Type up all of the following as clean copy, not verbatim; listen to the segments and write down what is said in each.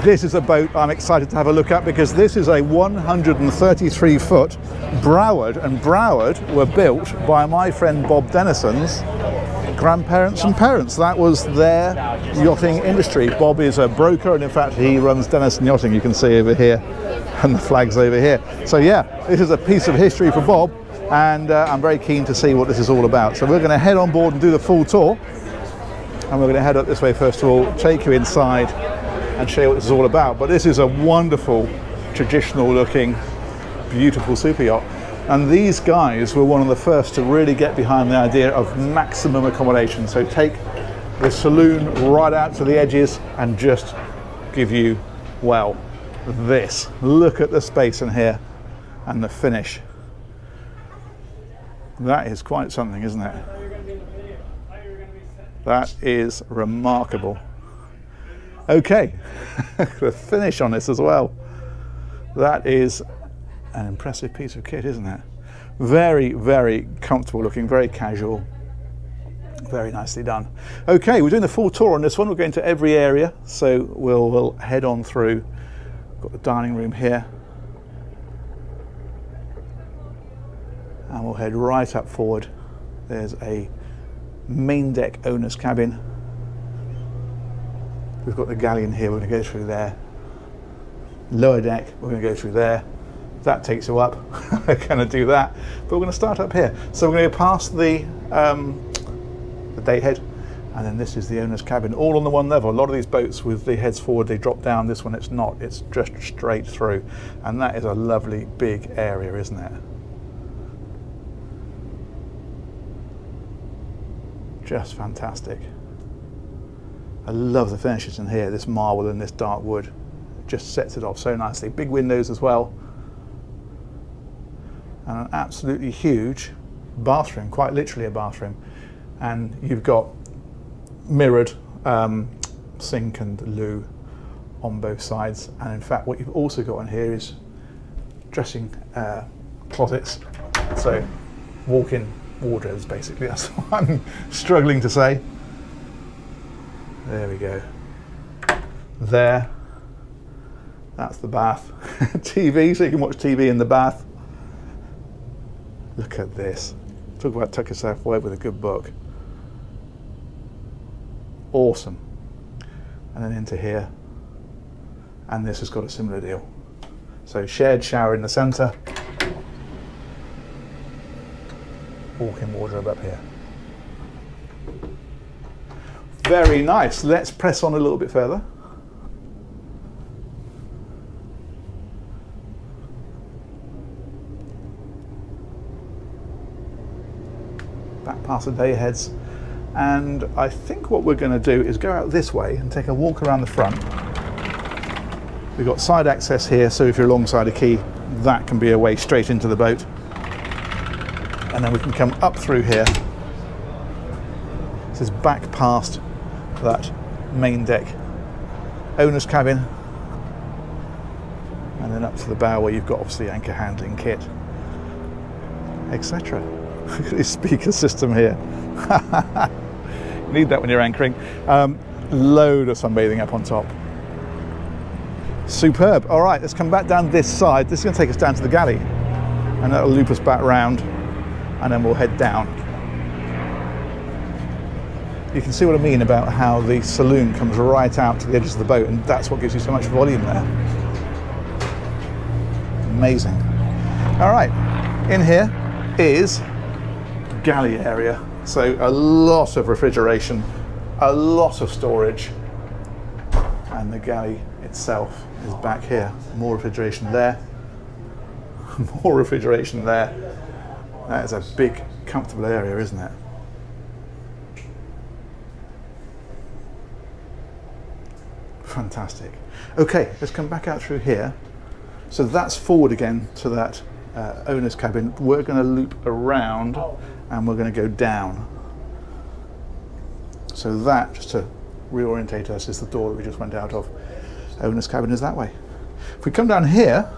This is a boat I'm excited to have a look at because this is a 133-foot Broward, and Broward were built by my friend Bob Dennison's grandparents and parents. That was their yachting industry. Bob is a broker, and in fact he runs Dennison Yachting, you can see over here, and the flag's over here. So yeah, this is a piece of history for Bob, and I'm very keen to see what this is all about. So we're going to head on board and do the full tour, and we're going to head up this way first of all, take you inside and show you what this is all about. But this is a wonderful, traditional looking, beautiful super yacht. And these guys were one of the first to really get behind the idea of maximum accommodation. So take the saloon right out to the edges and just give you, well, this. Look at the space in here and the finish. That is quite something, isn't it? That is remarkable. Okay, the finish on this as well. That is an impressive piece of kit, isn't it? Very, very comfortable looking, very casual, very nicely done. Okay, we're doing the full tour on this one. We're going to every area, so we'll head on through. Got the dining room here, and we'll head right up forward. There's a main deck owner's cabin. We've got the galleon here, we're going to go through there. Lower deck, we're going to go through there. That takes you up. We're going to do that, but we're going to start up here. So we're going to go past the day head, and then this is the owner's cabin, all on the one level. A lot of these boats with the heads forward, they drop down. This one it's not, it's just straight through, and that is a lovely big area, isn't it? Just fantastic. I love the finishes in here, this marble and this dark wood. It just sets it off so nicely. Big windows as well. And an absolutely huge bathroom, quite literally a bathroom. And you've got mirrored sink and loo on both sides. And in fact, what you've also got in here is dressing closets. So walk-in wardrobes, basically. That's what I'm struggling to say. There we go. There. That's the bath. TV, so you can watch TV in the bath. Look at this. Talk about tuck yourself away with a good book. Awesome. And then into here. And this has got a similar deal. So shared shower in the centre. Walk-in wardrobe up here. Very nice. Let's press on a little bit further. Back past the day heads. And I think what we're going to do is go out this way and take a walk around the front. We've got side access here, so if you're alongside a quay, that can be a way straight into the boat. And then we can come up through here. This is back past that main deck owner's cabin, and then up to the bow where you've got obviously anchor handling kit, etc. Look at this speaker system here. You need that when you're anchoring. Load of sunbathing up on top. Superb. All right, let's come back down this side. This is going to take us down to the galley, and that'll loop us back round, and then we'll head down. You can see what I mean about how the saloon comes right out to the edges of the boat, and that's what gives you so much volume there. Amazing. All right, in here is galley area. So a lot of refrigeration, a lot of storage, and the galley itself is back here. More refrigeration there, more refrigeration there. That is a big, comfortable area, isn't it? Fantastic. Okay, let's come back out through here. So that's forward again to that owner's cabin. We're going to loop around and we're going to go down. So that, just to reorientate us, is the door that we just went out of. Owner's cabin is that way. If we come down here,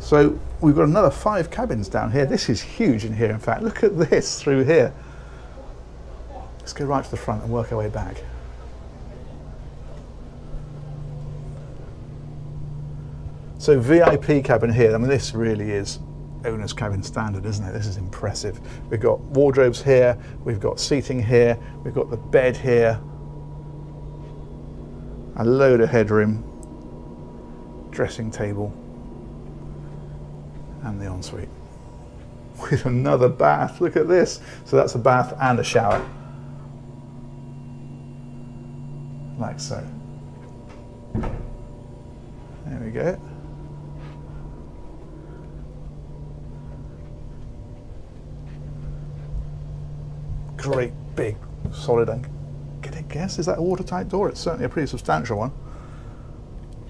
so we've got another 5 cabins down here. This is huge in here, in fact. Look at this through here. Let's go right to the front and work our way back. So VIP cabin here. I mean, this really is owner's cabin standard, isn't it? This is impressive. We've got wardrobes here, we've got seating here, we've got the bed here, a load of headroom, dressing table, and the ensuite with another bath. Look at this. So that's a bath and a shower, like so. There we go. Great big solid, I'm gonna guess, is that a watertight door? It's certainly a pretty substantial one,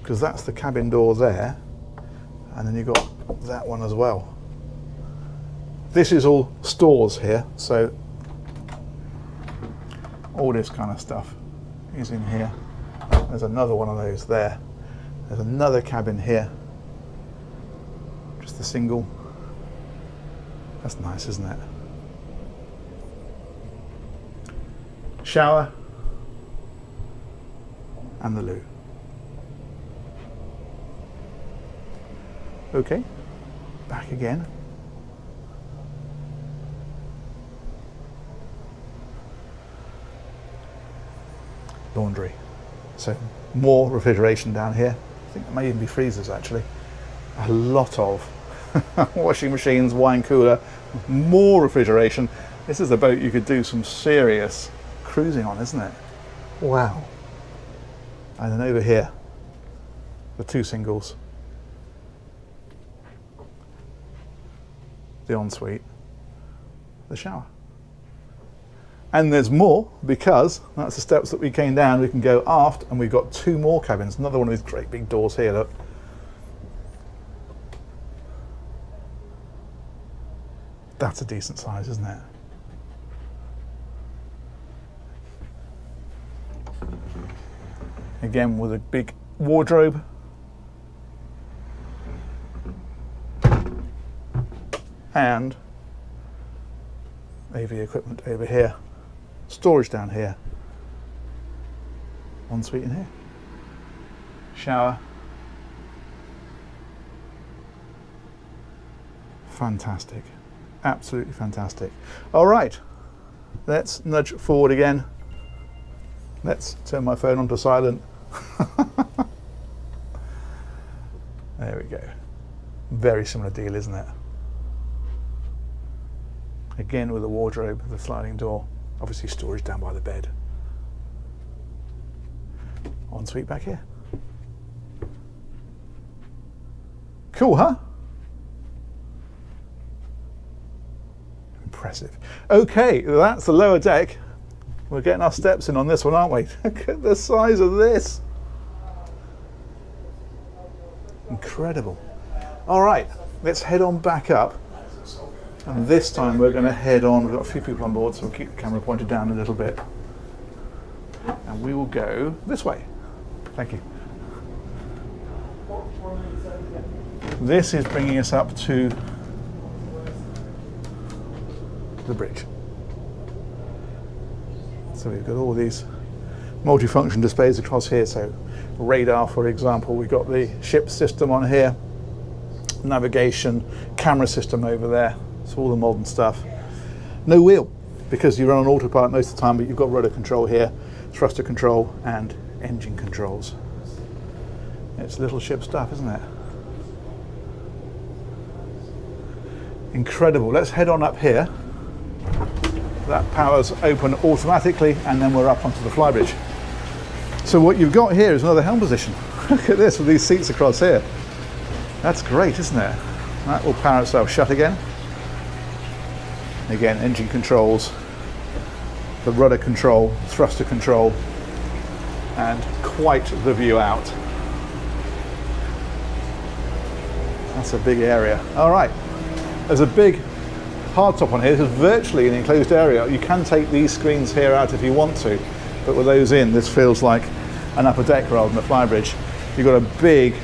because that's the cabin door there, and then you've got that one as well. This is all stores here, so all this kind of stuff is in here. There's another one of those there. There's another cabin here, just a single. That's nice, isn't it? Shower and the loo. Okay, back again. Laundry. So more refrigeration down here. I think there may even be freezers actually. A lot of washing machines, wine cooler, more refrigeration. This is a boat you could do some serious cruising on, isn't it? Wow. And then over here, the two singles, the ensuite, the shower. And there's more, because that's the steps that we came down. We can go aft, and we've got two more cabins. Another one of these great big doors here, look. That's a decent size, isn't it? Again, with a big wardrobe. And AV equipment over here. Storage down here. Ensuite in here. Shower. Fantastic. Absolutely fantastic. All right, let's nudge forward again. Let's turn my phone onto silent. There we go. Very similar deal, isn't it? Again with a wardrobe, the sliding door, obviously storage down by the bed. Ensuite back here. Cool, huh? Impressive. Okay, that's the lower deck. We're getting our steps in on this one, aren't we? Look at the size of this. Incredible. All right, let's head on back up. And this time we're going to head on. We've got a few people on board, so we'll keep the camera pointed down a little bit. And we will go this way. Thank you. This is bringing us up to the bridge. So we've got all these multifunction displays across here. So radar, for example, we've got the ship system on here, navigation, camera system over there. It's all the modern stuff. No wheel, because you run on autopilot most of the time, but you've got rudder control here, thruster control, and engine controls. It's little ship stuff, isn't it? Incredible. Let's head on up here. That power's open automatically, and then we're up onto the flybridge. So what you've got here is another helm position. Look at this with these seats across here. That's great, isn't it? That will power itself shut again. Again, engine controls, the rudder control, thruster control, and quite the view out. That's a big area. All right, there's a big hardtop on here. This is virtually an enclosed area. You can take these screens here out if you want to, but with those in, this feels like an upper deck rather than a flybridge. You've got a big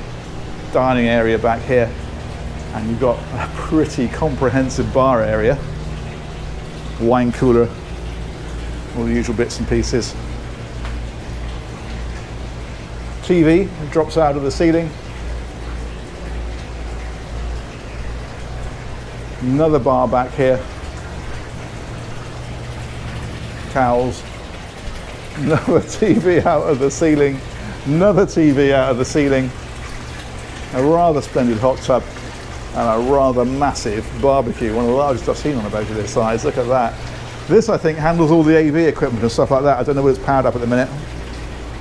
dining area back here, and you've got a pretty comprehensive bar area, wine cooler, all the usual bits and pieces. TV drops out of the ceiling. Another bar back here. Towels. Another TV out of the ceiling. Another TV out of the ceiling. A rather splendid hot tub and a rather massive barbecue. One of the largest I've seen on a boat of this size. Look at that. This, I think, handles all the AV equipment and stuff like that. I don't know whether it's powered up at the minute.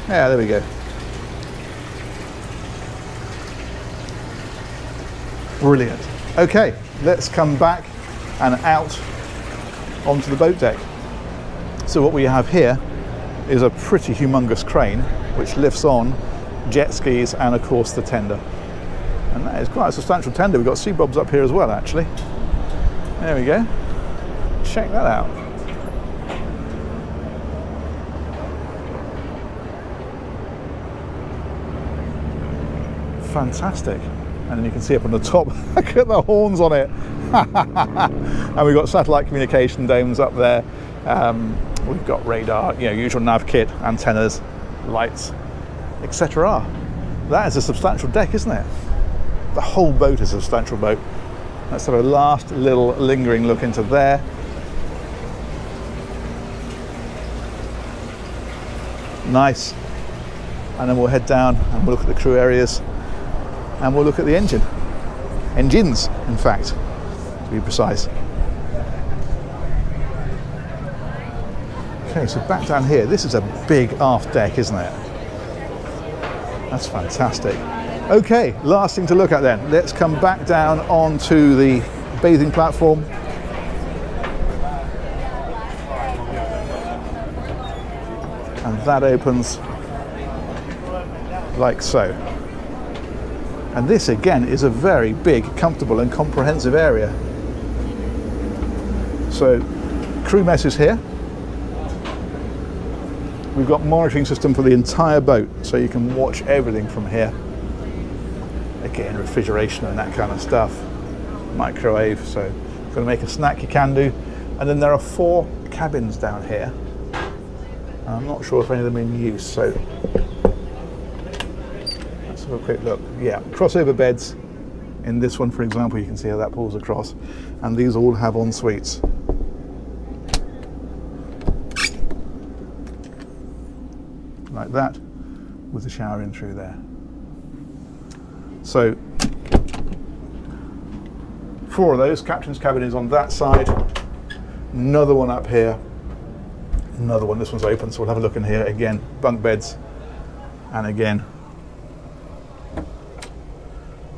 Yeah, there we go. Brilliant. Okay, let's come back and out onto the boat deck. So what we have here is a pretty humongous crane which lifts on jet skis and of course the tender. And that is quite a substantial tender. We've got sea bobs up here as well, actually. There we go. Check that out. Fantastic. And then you can see up on the top, look at the horns on it. And we've got satellite communication domes up there. We've got radar, you know, usual nav kit, antennas, lights, etc. That is a substantial deck, isn't it? The whole boat is a substantial boat. Let's have a last little lingering look into there. Nice. And then we'll head down and we'll look at the crew areas and we'll look at the engines, in fact, to be precise. Okay, so back down here, this is a big aft deck, isn't it? That's fantastic. Okay, last thing to look at then. Let's come back down onto the bathing platform. And that opens like so. And this again is a very big, comfortable and comprehensive area. So, crew mess is here. We've got monitoring system for the entire boat, so you can watch everything from here. Again, refrigeration and that kind of stuff. Microwave, so if you're going to make a snack, you can do. And then there are 4 cabins down here. I'm not sure if any of them are in use, so let's have a quick look. Yeah, crossover beds. In this one, for example, you can see how that pulls across. And these all have en suites. Like that, with the shower in through there. So 4 of those. Captain's cabin is on that side. Another one up here. Another one. This one's open, so we'll have a look in here. Again, bunk beds, and again,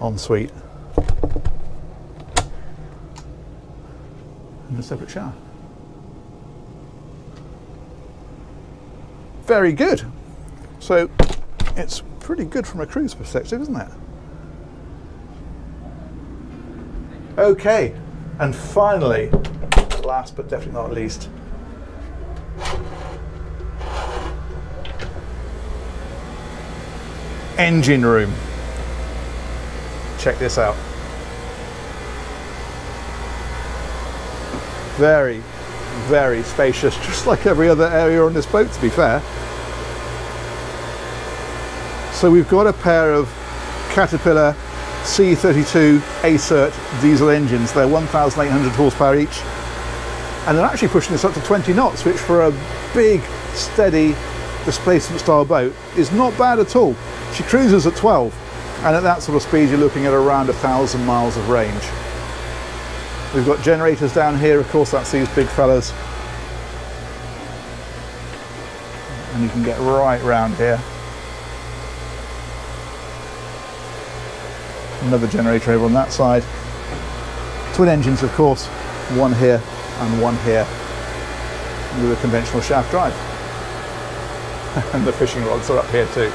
ensuite, and a separate shower. Very good. So it's pretty good from a cruise perspective, isn't it? Okay, and finally, last but definitely not least, engine room. Check this out. Very, very spacious, just like every other area on this boat, to be fair. So we've got a pair of Caterpillar C32 Acert diesel engines. They're 1,800 horsepower each, and they're actually pushing this up to 20 knots, which for a big, steady displacement style boat is not bad at all. She cruises at 12, and at that sort of speed you're looking at around 1,000 miles of range. We've got generators down here, of course that's these big fellas, and you can get right round here. Another generator over on that side. Twin engines, of course, one here and one here, with a conventional shaft drive. And the fishing rods are up here too.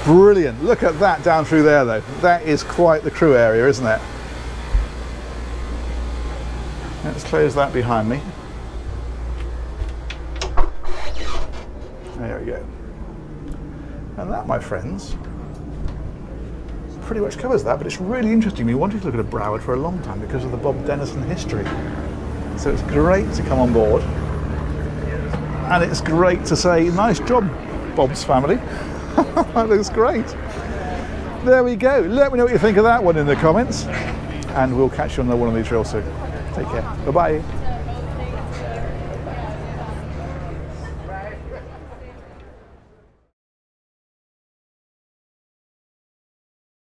Brilliant. Look at that down through there though. That is quite the crew area, isn't it? Let's close that behind me. There we go. And that, my friends, pretty much covers that, but it's really interesting. We wanted to look at a Broward for a long time because of the Bob Dennison history. So it's great to come on board. And it's great to say, nice job, Bob's family. That looks great. There we go. Let me know what you think of that one in the comments, and we'll catch you on another one of these real soon. Take care. Bye-bye.